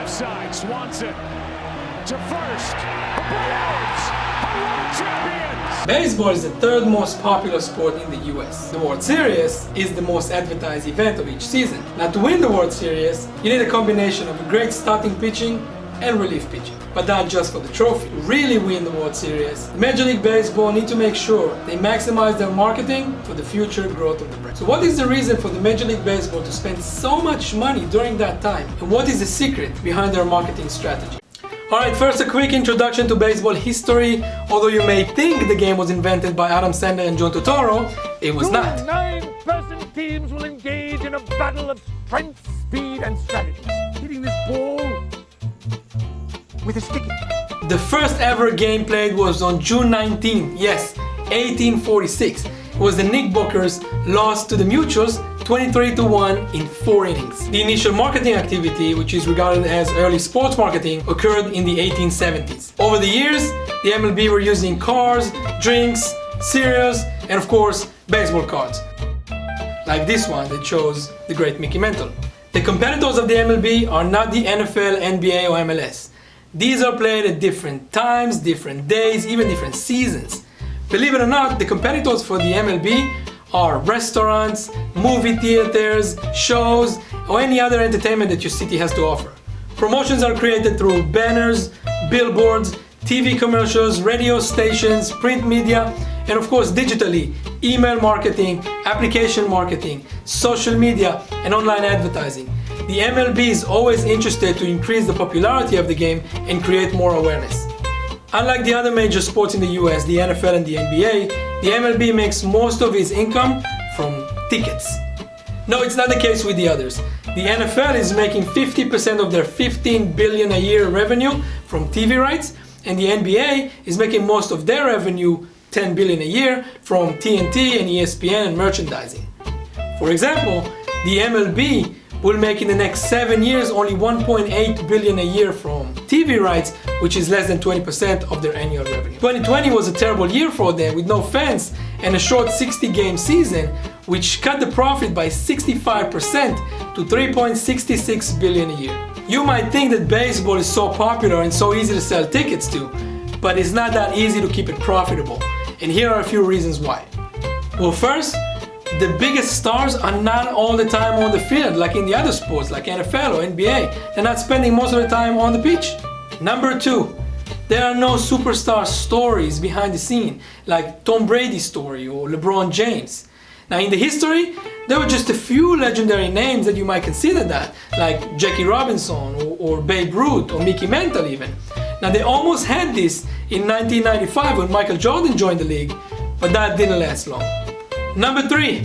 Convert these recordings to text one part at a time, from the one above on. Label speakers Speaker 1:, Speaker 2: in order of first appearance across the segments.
Speaker 1: left side. Swanson to first. The Braves are world champions.
Speaker 2: Baseball is the third most popular sport in the US. The World Series is the most advertised event of each season. Now, to win the World Series, you need a combination of a great starting pitching and relief pitching. But not just for the trophy. To really win the World Series, Major League Baseball need to make sure they maximize their marketing for the future growth of the brand. So what is the reason for the Major League Baseball to spend so much money during that time? And what is the secret behind their marketing strategy? Alright, first a quick introduction to baseball history. Although you may think the game was invented by Adam Sandler and John Turturro, it was not.
Speaker 1: 9-person teams will engage in a battle of strength, speed, and strategy. Hitting this ball with a sticky.
Speaker 2: The first ever game played was on June 19th, yes, 1846. It was the Knickerbockers lost to the Mutuals 23-1 in 4 innings. The initial marketing activity, which is regarded as early sports marketing, occurred in the 1870s. Over the years, the MLB were using cars, drinks, cereals, and of course, baseball cards. Like this one that shows the great Mickey Mantle. The competitors of the MLB are not the NFL, NBA, or MLS. These are played at different times, different days, even different seasons. Believe it or not, the competitors for the MLB are restaurants, movie theaters, shows, or any other entertainment that your city has to offer. Promotions are created through banners, billboards, TV commercials, radio stations, print media, and of course digitally, email marketing, application marketing, social media, and online advertising. The MLB is always interested to increase the popularity of the game and create more awareness. Unlike the other major sports in the US, the NFL and the NBA, the MLB makes most of its income from tickets. No, it's not the case with the others. The NFL is making 50% of their $15 billion a year revenue from TV rights, and the NBA is making most of their revenue, $10 billion a year, from TNT and ESPN and merchandising. For example, the MLB will make in the next 7 years only $1.8 billion a year from TV rights, which is less than 20% of their annual revenue. 2020 was a terrible year for them with no fans and a short 60-game season, which cut the profit by 65% to $3.66 billion a year. You might think that baseball is so popular and so easy to sell tickets to, but it's not that easy to keep it profitable. And here are a few reasons why. Well, first, the biggest stars are not all the time on the field like in the other sports like NFL or NBA. They're not spending most of the time on the pitch. Number 2, there are no superstar stories behind the scene like Tom Brady's story or LeBron James. Now in the history, there were just a few legendary names that you might consider that, like Jackie Robinson or Babe Ruth or Mickey Mantle even. Now they almost had this in 1995 when Michael Jordan joined the league, but that didn't last long. Number 3,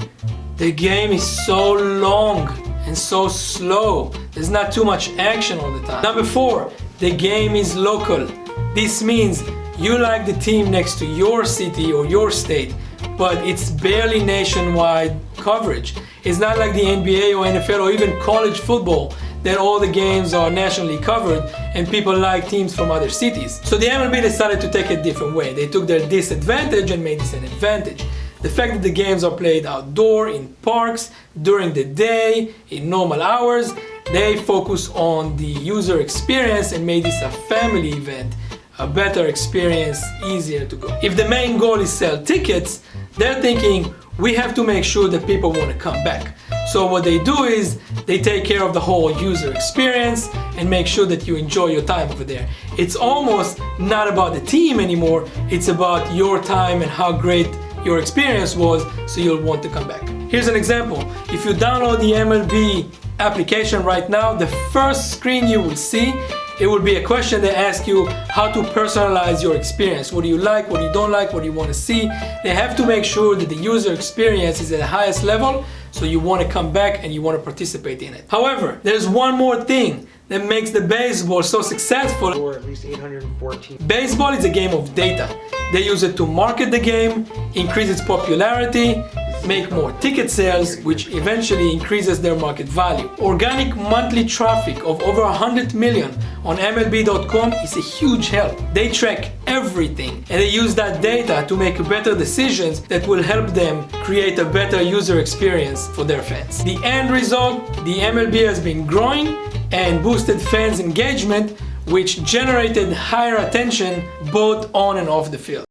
Speaker 2: the game is so long and so slow. There's not too much action all the time. Number 4, the game is local. This means you like the team next to your city or your state, but it's barely nationwide coverage. It's not like the NBA or NFL or even college football that all the games are nationally covered and people like teams from other cities. So the MLB decided to take a different way. They took their disadvantage and made this an advantage. The fact that the games are played outdoor, in parks, during the day, in normal hours, they focus on the user experience and made this a family event, a better experience, easier to go. If the main goal is sell tickets, they're thinking we have to make sure that people want to come back. So what they do is they take care of the whole user experience and make sure that you enjoy your time over there. It's almost not about the team anymore, it's about your time and how great your experience was, so you'll want to come back. Here's an example. If you download the MLB application right now, the first screen you will see, it will be a question that asks you how to personalize your experience. What do you like, what you don't like, what do you want to see? They have to make sure that the user experience is at the highest level, so you want to come back and you want to participate in it. However, there's one more thing that makes the baseball so successful.
Speaker 3: Or at least 814.
Speaker 2: Baseball is a game of data. They use it to market the game, increase its popularity, make more ticket sales, which eventually increases their market value. Organic monthly traffic of over 100 million on MLB.com is a huge help. They track everything and they use that data to make better decisions that will help them create a better user experience for their fans. The end result, the MLB has been growing and boosted fans' engagement, which generated higher attention both on and off the field.